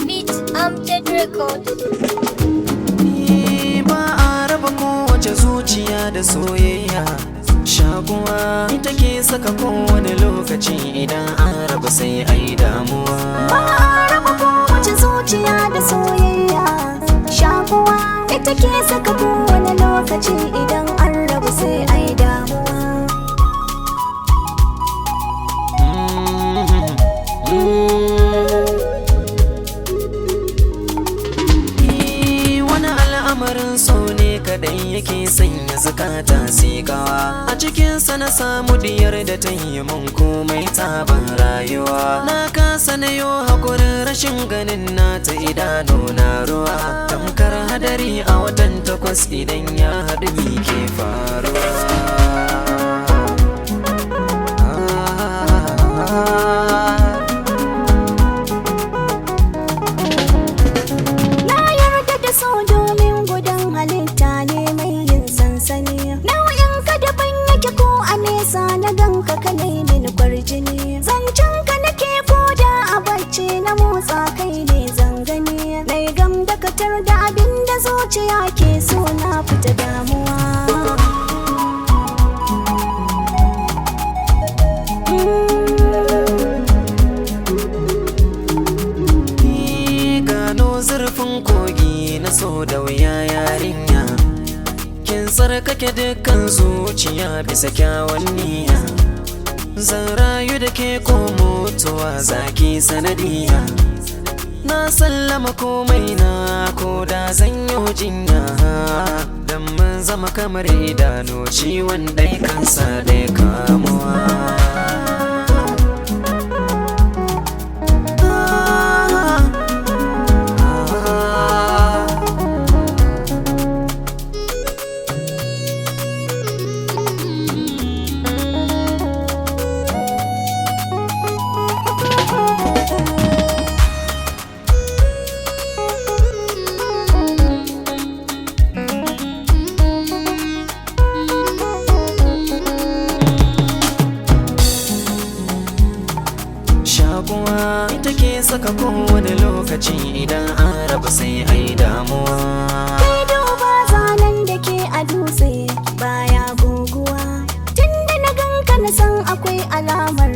Beat Amjad Record. Ba a raba kowace zuciya da soyayya. Shakuwa ita ke saka kowane lokaci idan an raba sai ai damuwa. Ba a raba kowace zuciya da soyayya. Shakuwa ita ke saka kowane lokaci idan an raba sai ai damuwa. Wani al'amarin so ne kadai yake sanya zukata sikawa. A cikinsa na samu diyar da ta yi mun komai taban rayuwa. Na kasa na yo hakurin rashin ganin nata idanu na ruwa. Tamkar hadari a watan 8 idan ya haɗu mi ke faruwa. So domin gudan halitta ne mai yin sansani. Nau'in ka daban yake ko a nesa na ganka ka min kwarjini. Zancen ka nake koda a bacci na motsa kai ne zangani. Nai gam da katar da abin da zuciya ke so na fita damuwa. Zurfin kogi na so da wuya yarinya, kin tsarkake dukkan zuciya bisa kyawun niyya. Zan rayu da ke ko mutuwa zaki sanadiya. Na sallama komai na ko da zan yi jinya, dan mun zama kamar idanu ciwon dai kansa dai kamuwa. Shakuwa ita ke saka kowane lokaci idan an rabu sai ai damuwa. Kai duba zanen da ke a dutse baya guguwa. Tunda na ganka na san akwai alamar